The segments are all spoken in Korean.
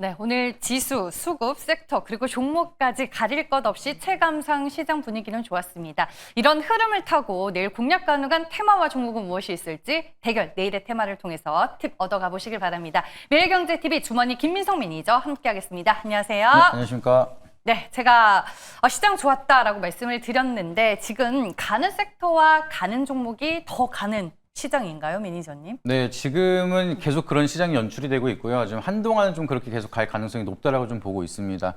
네, 오늘 지수, 수급, 섹터, 그리고 종목까지 가릴 것 없이 체감상 시장 분위기는 좋았습니다. 이런 흐름을 타고 내일 공략 가능한 테마와 종목은 무엇이 있을지 대결 내일의 테마를 통해서 팁 얻어가 보시길 바랍니다. 매일경제TV 주머니 김민성 매니저 함께하겠습니다. 안녕하세요. 네, 안녕하십니까. 네, 제가 시장 좋았다라고 말씀을 드렸는데 지금 가는 섹터와 가는 종목이 더 가는 시장인가요, 매니저님? 네, 지금은 계속 그런 시장이 연출이 되고 있고요. 지금 한동안은 좀 그렇게 계속 갈 가능성이 높다라고 좀 보고 있습니다.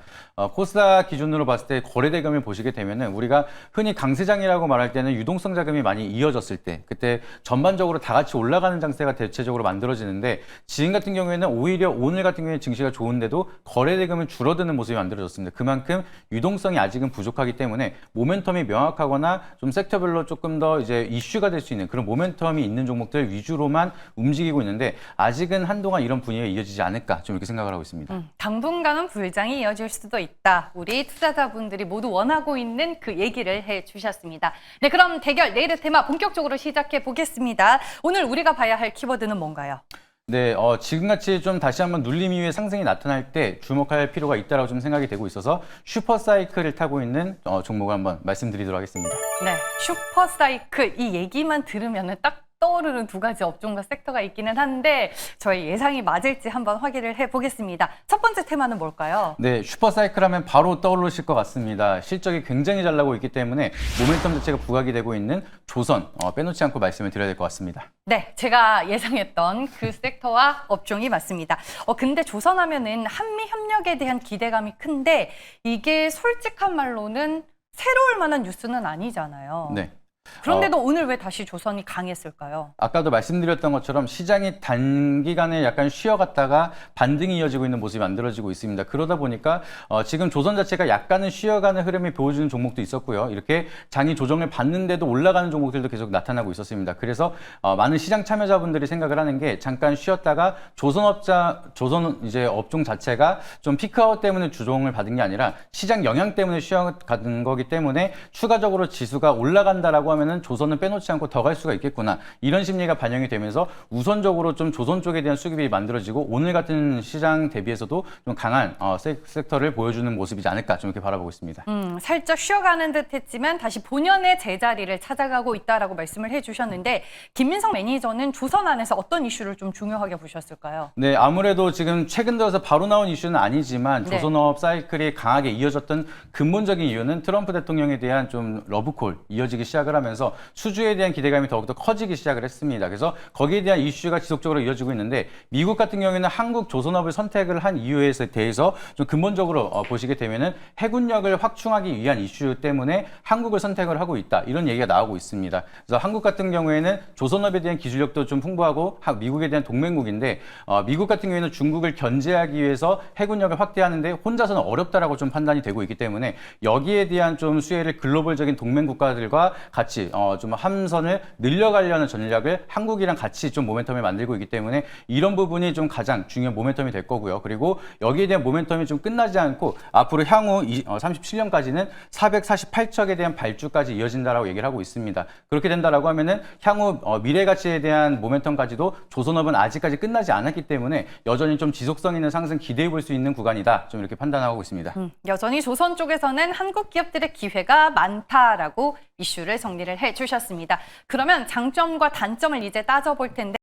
코스닥 기준으로 봤을 때 거래대금을 보시게 되면은 우리가 흔히 강세장이라고 말할 때는 유동성 자금이 많이 이어졌을 때, 그때 전반적으로 다 같이 올라가는 장세가 대체적으로 만들어지는데 지금 같은 경우에는 오히려 오늘 같은 경우에 증시가 좋은데도 거래대금은 줄어드는 모습이 만들어졌습니다. 그만큼 유동성이 아직은 부족하기 때문에 모멘텀이 명확하거나 좀 섹터별로 조금 더 이제 이슈가 될 수 있는 그런 모멘텀이 있는 종목들 위주로만 움직이고 있는데 아직은 한동안 이런 분위기가 이어지지 않을까 좀 이렇게 생각을 하고 있습니다. 당분간은 불장이 이어질 수도 있다. 우리 투자자분들이 모두 원하고 있는 그 얘기를 해주셨습니다. 네, 그럼 대결 내일의 테마 본격적으로 시작해 보겠습니다. 오늘 우리가 봐야 할 키워드는 뭔가요? 네, 지금같이 좀 다시 한번 눌림 이후에 상승이 나타날 때 주목할 필요가 있다라고 좀 생각이 되고 있어서 슈퍼사이클을 타고 있는 종목을 한번 말씀드리도록 하겠습니다. 네, 슈퍼사이클 이 얘기만 들으면은 딱 떠오르는 두 가지 업종과 섹터가 있기는 한데 저희 예상이 맞을지 한번 확인을 해보겠습니다. 첫 번째 테마는 뭘까요? 네, 슈퍼사이클 하면 바로 떠오르실 것 같습니다. 실적이 굉장히 잘 나고 있기 때문에 모멘텀 자체가 부각이 되고 있는 조선, 빼놓지 않고 말씀을 드려야 될 것 같습니다. 네, 제가 예상했던 그 섹터와 업종이 맞습니다. 근데 조선하면은 한미 협력에 대한 기대감이 큰데 이게 솔직한 말로는 새로울 만한 뉴스는 아니잖아요. 네. 그런데도 오늘 왜 다시 조선이 강했을까요? 아까도 말씀드렸던 것처럼 시장이 단기간에 약간 쉬어갔다가 반등이 이어지고 있는 모습이 만들어지고 있습니다. 그러다 보니까 지금 조선 자체가 약간은 쉬어가는 흐름이 보여주는 종목도 있었고요. 이렇게 장이 조정을 받는데도 올라가는 종목들도 계속 나타나고 있었습니다. 그래서 많은 시장 참여자분들이 생각을 하는 게 잠깐 쉬었다가 조선 이제 업종 자체가 좀 피크아웃 때문에 주종을 받은 게 아니라 시장 영향 때문에 쉬어가는 거기 때문에 추가적으로 지수가 올라간다라고 하면은 조선은 빼놓지 않고 더 갈 수가 있겠구나. 이런 심리가 반영이 되면서 우선적으로 좀 조선 쪽에 대한 수급이 만들어지고 오늘 같은 시장 대비해서도 좀 강한 섹터를 보여주는 모습이지 않을까 좀 이렇게 바라보고 있습니다. 살짝 쉬어가는 듯 했지만 다시 본연의 제자리를 찾아가고 있다라고 말씀을 해주셨는데 김민성 매니저는 조선 안에서 어떤 이슈를 좀 중요하게 보셨을까요? 네, 아무래도 지금 최근 들어서 바로 나온 이슈는 아니지만 네. 조선업 사이클이 강하게 이어졌던 근본적인 이유는 트럼프 대통령에 대한 좀 러브콜 이어지기 시작을 하면서 수주에 대한 기대감이 더욱더 커지기 시작을 했습니다. 그래서 거기에 대한 이슈가 지속적으로 이어지고 있는데 미국 같은 경우에는 한국 조선업을 선택을 한 이유에 대해서 좀 근본적으로 보시게 되면은 해군력을 확충하기 위한 이슈 때문에 한국을 선택을 하고 있다. 이런 얘기가 나오고 있습니다. 그래서 한국 같은 경우에는 조선업에 대한 기술력도 좀 풍부하고 미국에 대한 동맹국인데 미국 같은 경우에는 중국을 견제하기 위해서 해군력을 확대하는데 혼자서는 어렵다라고 좀 판단이 되고 있기 때문에 여기에 대한 좀 수혜를 글로벌적인 동맹 국가들과 같이 좀 함선을 늘려가려는 전략을 한국이랑 같이 좀 모멘텀을 만들고 있기 때문에 이런 부분이 좀 가장 중요한 모멘텀이 될 거고요. 그리고 여기에 대한 모멘텀이 좀 끝나지 않고 앞으로 향후 37년까지는 448척에 대한 발주까지 이어진다라고 얘기를 하고 있습니다. 그렇게 된다라고 하면은 향후 미래 가치에 대한 모멘텀까지도 조선업은 아직까지 끝나지 않았기 때문에 여전히 좀 지속성 있는 상승 기대해 볼 수 있는 구간이다. 좀 이렇게 판단하고 있습니다. 여전히 조선 쪽에서는 한국 기업들의 기회가 많다라고 이슈를 정리를 해주셨습니다. 그러면 장점과 단점을 이제 따져볼 텐데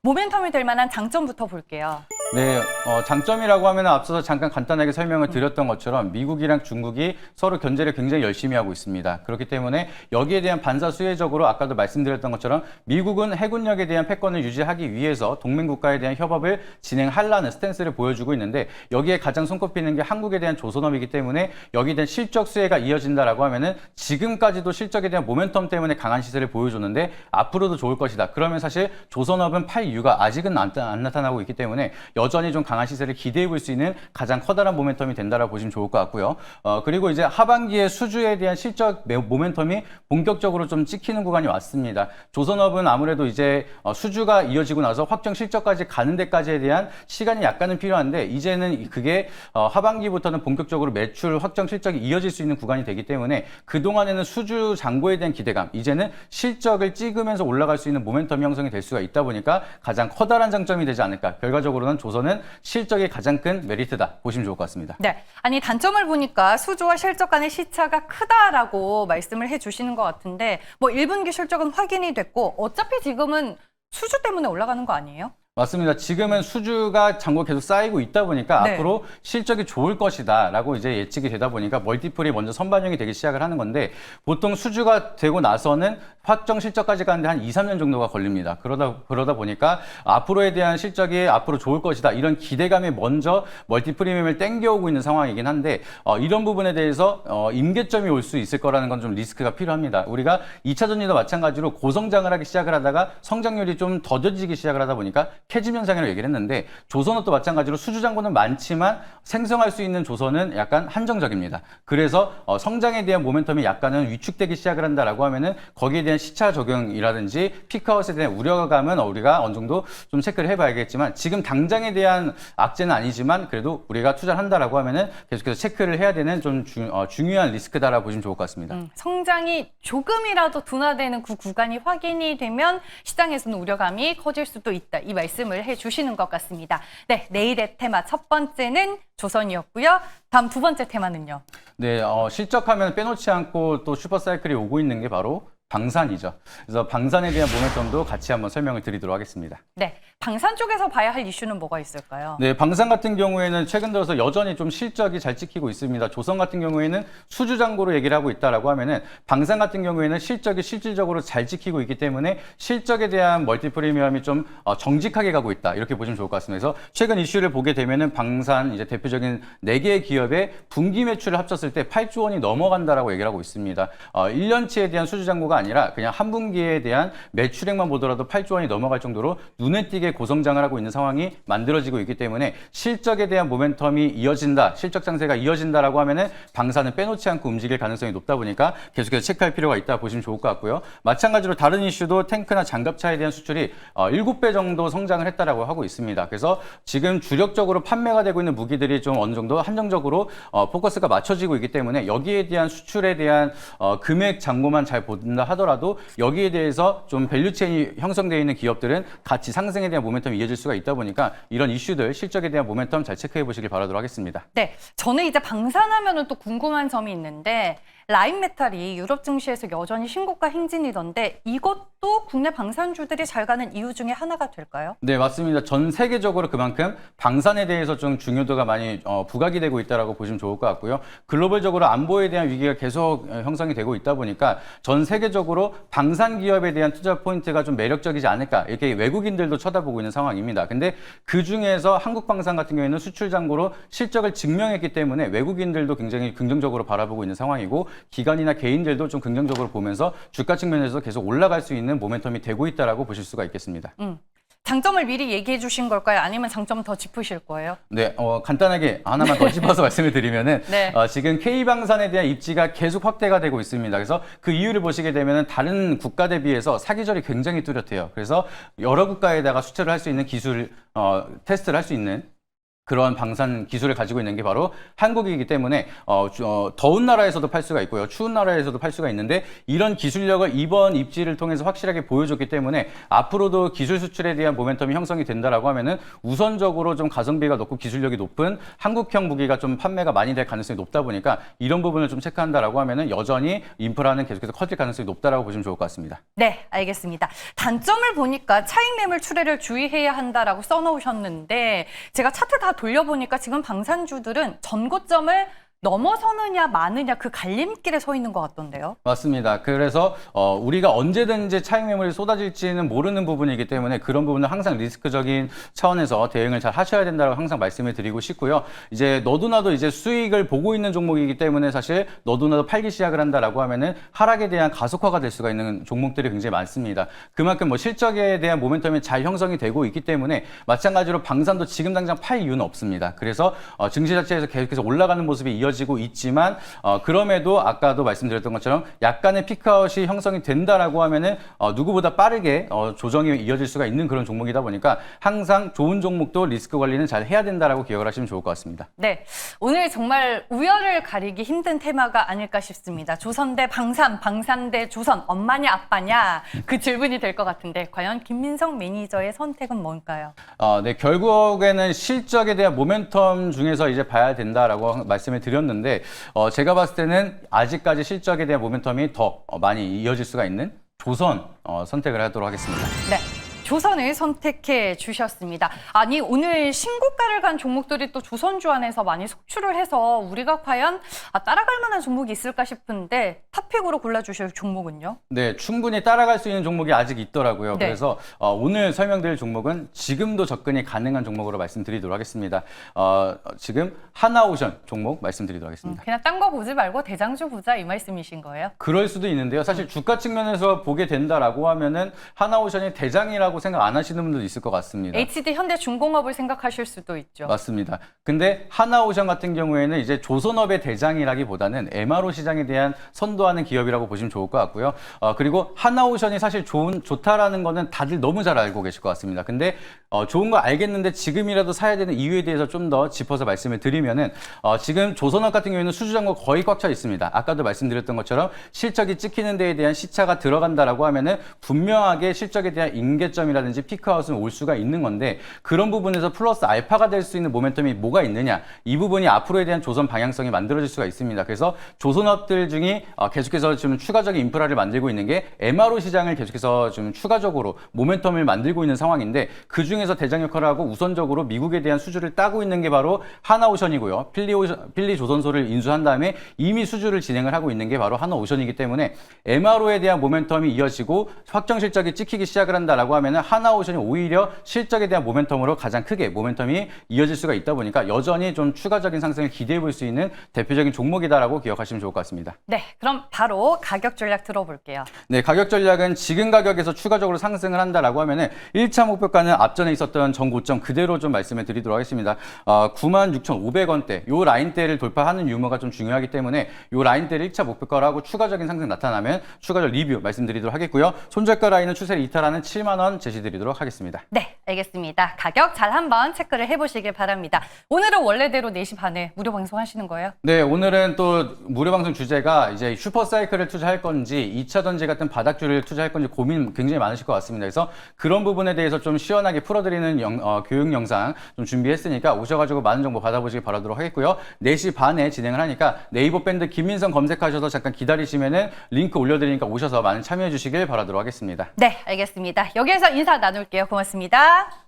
모멘텀이 될 만한 장점부터 볼게요. 네, 장점이라고 하면 앞서서 잠깐 간단하게 설명을 드렸던 것처럼 미국이랑 중국이 서로 견제를 굉장히 열심히 하고 있습니다. 그렇기 때문에 여기에 대한 반사 수혜적으로 아까도 말씀드렸던 것처럼 미국은 해군력에 대한 패권을 유지하기 위해서 동맹국가에 대한 협업을 진행하려는 스탠스를 보여주고 있는데 여기에 가장 손꼽히는 게 한국에 대한 조선업이기 때문에 여기에 대한 실적 수혜가 이어진다라고 하면은 지금까지도 실적에 대한 모멘텀 때문에 강한 시세를 보여줬는데 앞으로도 좋을 것이다. 그러면 사실 조선업은 팔 이유가 아직은 안 나타나고 있기 때문에 여전히 좀 강한 시세를 기대해 볼 수 있는 가장 커다란 모멘텀이 된다라고 보시면 좋을 것 같고요. 그리고 이제 하반기에 수주에 대한 실적 모멘텀이 본격적으로 좀 찍히는 구간이 왔습니다. 조선업은 아무래도 이제 수주가 이어지고 나서 확정 실적까지 가는 데까지에 대한 시간이 약간은 필요한데 이제는 그게 하반기부터는 본격적으로 매출 확정 실적이 이어질 수 있는 구간이 되기 때문에 그동안에는 수주 잔고에 대한 기대감, 이제는 실적을 찍으면서 올라갈 수 있는 모멘텀 형성이 될 수가 있다 보니까 가장 커다란 장점이 되지 않을까. 결과적으로는 조선은 실적이 가장 큰 메리트다 보시면 좋을 것 같습니다. 네, 아니 단점을 보니까 수주와 실적 간의 시차가 크다라고 말씀을 해주시는 것 같은데 뭐 1분기 실적은 확인이 됐고 어차피 지금은 수주 때문에 올라가는 거 아니에요? 맞습니다. 지금은 수주가 잔고가 계속 쌓이고 있다 보니까 네. 앞으로 실적이 좋을 것이다라고 이제 예측이 되다 보니까 멀티플이 먼저 선반영이 되기 시작을 하는 건데 보통 수주가 되고 나서는 확정 실적까지 가는데 한 2, 3년 정도가 걸립니다. 그러다 보니까 앞으로에 대한 실적이 앞으로 좋을 것이다. 이런 기대감이 먼저 멀티프리미엄을 땡겨오고 있는 상황이긴 한데 이런 부분에 대해서 임계점이 올 수 있을 거라는 건 좀 리스크가 필요합니다. 우리가 2차 전지도 마찬가지로 고성장을 하기 시작을 하다가 성장률이 좀 더뎌지기 시작을 하다 보니까 캐즘 현상이라고 얘기를 했는데 조선은 또 마찬가지로 수주 잔고는 많지만 생성할 수 있는 조선은 약간 한정적입니다. 그래서 성장에 대한 모멘텀이 약간은 위축되기 시작을 한다라고 하면은 거기에 대한 시차 적용이라든지 피크아웃에 대한 우려감은 우리가 어느 정도 좀 체크를 해봐야겠지만 지금 당장에 대한 악재는 아니지만 그래도 우리가 투자를 한다라고 하면은 계속해서 체크를 해야 되는 좀 중요한 리스크다라고 보시면 좋을 것 같습니다. 성장이 조금이라도 둔화되는 그 구간이 확인이 되면 시장에서는 우려감이 커질 수도 있다. 이 말씀을 해주시는 것 같습니다. 네, 내일의 테마 첫 번째는 조선이었고요. 다음 두 번째 테마는요. 네, 실적하면 빼놓지 않고 또 슈퍼사이클이 오고 있는 게 바로 방산이죠. 그래서 방산에 대한 모멘텀도 같이 한번 설명을 드리도록 하겠습니다. 네, 방산 쪽에서 봐야 할 이슈는 뭐가 있을까요? 네, 방산 같은 경우에는 최근 들어서 여전히 좀 실적이 잘 찍히고 있습니다. 조선 같은 경우에는 수주 잔고로 얘기를 하고 있다라고 하면은 방산 같은 경우에는 실적이 실질적으로 잘 찍히고 있기 때문에 실적에 대한 멀티프리미엄이 좀 정직하게 가고 있다. 이렇게 보시면 좋을 것 같습니다. 그래서 최근 이슈를 보게 되면은 방산 이제 대표적인 4개의 기업의 분기 매출을 합쳤을 때 8조 원이 넘어간다라고 얘기를 하고 있습니다. 1년치에 대한 수주 잔고가 아니라 그냥 한 분기에 대한 매출액만 보더라도 8조 원이 넘어갈 정도로 눈에 띄게 고성장을 하고 있는 상황이 만들어지고 있기 때문에 실적에 대한 모멘텀이 이어진다, 실적 장세가 이어진다라고 하면은 방산은 빼놓지 않고 움직일 가능성이 높다 보니까 계속해서 체크할 필요가 있다 보시면 좋을 것 같고요. 마찬가지로 다른 이슈도 탱크나 장갑차에 대한 수출이 7배 정도 성장을 했다라고 하고 있습니다. 그래서 지금 주력적으로 판매가 되고 있는 무기들이 좀 어느 정도 한정적으로 포커스가 맞춰지고 있기 때문에 여기에 대한 수출에 대한 금액 잔고만 잘 본다 하더라도 여기에 대해서 좀 밸류체인이 형성되어 있는 기업들은 같이 상승에 대한 모멘텀이 이어질 수가 있다 보니까 이런 이슈들, 실적에 대한 모멘텀 잘 체크해 보시길 바라도록 하겠습니다. 네, 저는 이제 방산하면은 또 궁금한 점이 있는데 라인메탈이 유럽 증시에서 여전히 신고가 행진이던데 이것도 국내 방산주들이 잘 가는 이유 중에 하나가 될까요? 네, 맞습니다. 전 세계적으로 그만큼 방산에 대해서 좀 중요도가 많이 부각이 되고 있다라고 보시면 좋을 것 같고요. 글로벌적으로 안보에 대한 위기가 계속 형성이 되고 있다 보니까 전 세계적으로 방산 기업에 대한 투자 포인트가 좀 매력적이지 않을까 이렇게 외국인들도 쳐다보고 있는 상황입니다. 근데 그 중에서 한국 방산 같은 경우에는 수출 잔고로 실적을 증명했기 때문에 외국인들도 굉장히 긍정적으로 바라보고 있는 상황이고 기관이나 개인들도 좀 긍정적으로 보면서 주가 측면에서 계속 올라갈 수 있는 모멘텀이 되고 있다라고 보실 수가 있겠습니다. 장점을 미리 얘기해 주신 걸까요? 아니면 장점 더 짚으실 거예요? 네, 간단하게 하나만 더 짚어서 말씀을 드리면은 네. 지금 K방산에 대한 입지가 계속 확대가 되고 있습니다. 그래서 그 이유를 보시게 되면은 다른 국가 대비해서 사계절이 굉장히 뚜렷해요. 그래서 여러 국가에다가 수출을 할 수 있는 기술 테스트를 할 수 있는 그런 방산 기술을 가지고 있는 게 바로 한국이기 때문에 더운 나라에서도 팔 수가 있고요. 추운 나라에서도 팔 수가 있는데 이런 기술력을 이번 입지를 통해서 확실하게 보여줬기 때문에 앞으로도 기술 수출에 대한 모멘텀이 형성이 된다라고 하면은 우선적으로 좀 가성비가 높고 기술력이 높은 한국형 무기가 좀 판매가 많이 될 가능성이 높다 보니까 이런 부분을 좀 체크한다라고 하면은 여전히 인프라는 계속해서 커질 가능성이 높다라고 보시면 좋을 것 같습니다. 네, 알겠습니다. 단점을 보니까 차익 매물 출회를 주의해야 한다라고 써놓으셨는데 제가 차트 다 돌려보니까 지금 방산주들은 전고점을 넘어서느냐 마느냐 그 갈림길에 서 있는 것 같던데요. 맞습니다. 그래서 우리가 언제든지 차익 매물이 쏟아질지는 모르는 부분이기 때문에 그런 부분은 항상 리스크적인 차원에서 대응을 잘 하셔야 된다고 항상 말씀을 드리고 싶고요. 이제 너도나도 이제 수익을 보고 있는 종목이기 때문에 사실 너도나도 팔기 시작을 한다라고 하면은 하락에 대한 가속화가 될 수가 있는 종목들이 굉장히 많습니다. 그만큼 뭐 실적에 대한 모멘텀이 잘 형성이 되고 있기 때문에 마찬가지로 방산도 지금 당장 팔 이유는 없습니다. 그래서 증시 자체에서 계속해서 올라가는 모습이 이어지기 이어지고 있지만 그럼에도 아까도 말씀드렸던 것처럼 약간의 피크아웃이 형성이 된다라고 하면은 누구보다 빠르게 조정이 이어질 수가 있는 그런 종목이다 보니까 항상 좋은 종목도 리스크 관리는 잘 해야 된다라고 기억을 하시면 좋을 것 같습니다. 네, 오늘 정말 우열을 가리기 힘든 테마가 아닐까 싶습니다. 조선 대 방산, 방산 대 조선, 엄마냐 아빠냐 그 질문이 될 것 같은데 과연 김민성 매니저의 선택은 뭘까요? 네, 결국에는 실적에 대한 모멘텀 중에서 이제 봐야 된다라고 말씀을 드렸는데 제가 봤을 때는 아직까지 실적에 대한 모멘텀이 더 많이 이어질 수가 있는 조선 선택을 하도록 하겠습니다. 네. 조선을 선택해 주셨습니다. 아니 오늘 신고가를 간 종목들이 또 조선주 안에서 많이 속출을 해서 우리가 과연 따라갈 만한 종목이 있을까 싶은데 탑픽으로 골라주실 종목은요? 네, 충분히 따라갈 수 있는 종목이 아직 있더라고요. 네. 그래서 오늘 설명드릴 종목은 지금도 접근이 가능한 종목으로 말씀드리도록 하겠습니다. 지금 하나오션 종목 말씀드리도록 하겠습니다. 그냥 딴 거 보지 말고 대장주 보자 이 말씀이신 거예요? 그럴 수도 있는데요. 사실 주가 측면에서 보게 된다라고 하면은 하나오션이 대장이라고 생각 안 하시는 분들도 있을 것 같습니다. HD 현대중공업을 생각하실 수도 있죠. 맞습니다. 근데 하나오션 같은 경우에는 이제 조선업의 대장이라기보다는 MRO 시장에 대한 선도하는 기업이라고 보시면 좋을 것 같고요. 그리고 하나오션이 사실 좋다라는 거는 다들 너무 잘 알고 계실 것 같습니다. 근데 좋은 거 알겠는데 지금이라도 사야 되는 이유에 대해서 좀 더 짚어서 말씀을 드리면은 지금 조선업 같은 경우에는 수주잔고 거의 꽉 차 있습니다. 아까도 말씀드렸던 것처럼 실적이 찍히는 데에 대한 시차가 들어간다라고 하면은 분명하게 실적에 대한 임계점이라든지 피크아웃은 올 수가 있는 건데 그런 부분에서 플러스 알파가 될 수 있는 모멘텀이 뭐가 있느냐 이 부분이 앞으로에 대한 조선 방향성이 만들어질 수가 있습니다. 그래서 조선업들 중에 계속해서 지금 추가적인 인프라를 만들고 있는 게 MRO 시장을 계속해서 좀 추가적으로 모멘텀을 만들고 있는 상황인데 그 중에서 대장 역할을 하고 우선적으로 미국에 대한 수주를 따고 있는 게 바로 하나오션이고요. 필리조선소를 인수한 다음에 이미 수주를 진행을 하고 있는 게 바로 하나오션이기 때문에 MRO에 대한 모멘텀이 이어지고 확정 실적이 찍히기 시작을 한다라고 하면은 하나오션이 오히려 실적에 대한 모멘텀으로 가장 크게 모멘텀이 이어질 수가 있다 보니까 여전히 좀 추가적인 상승을 기대해 볼 수 있는 대표적인 종목이다라고 기억하시면 좋을 것 같습니다. 네, 그럼 바로 가격 전략 들어볼게요. 네, 가격 전략은 지금 가격에서 추가적으로 상승을 한다라고 하면은 1차 목표가는 앞전에 있었던 전 고점 그대로 좀 말씀을 드리도록 하겠습니다. 96,500원대 요 라인대를 돌파하는 유무가 좀 중요하기 때문에 요 라인대를 1차 목표가로 하고 추가적인 상승 나타나면 추가적 리뷰 말씀드리도록 하겠고요. 손절가 라인은 추세를 이탈하는 7만 원 제시드리도록 하겠습니다. 네, 알겠습니다. 가격 잘 한번 체크를 해보시길 바랍니다. 오늘은 원래대로 4시 반에 무료 방송하시는 거예요? 네, 오늘은 또 무료 방송 주제가 이제 슈퍼사이클을 투자할 건지 2차 전지 같은 바닥주를 투자할 건지 고민 굉장히 많으실 것 같습니다. 그래서 그런 부분에 대해서 좀 시원하게 풀어드리는 교육 영상 좀 준비했으니까 오셔가지고 많은 정보 받아보시기 바라도록 하겠고요. 4시 반에 진행을 하니까 네이버 밴드 김민성 검색하셔서 잠깐 기다리시면은 링크 올려드리니까 오셔서 많은 참여해 주시길 바라도록 하겠습니다. 네, 알겠습니다. 여기에서 인사 나눌게요. 고맙습니다.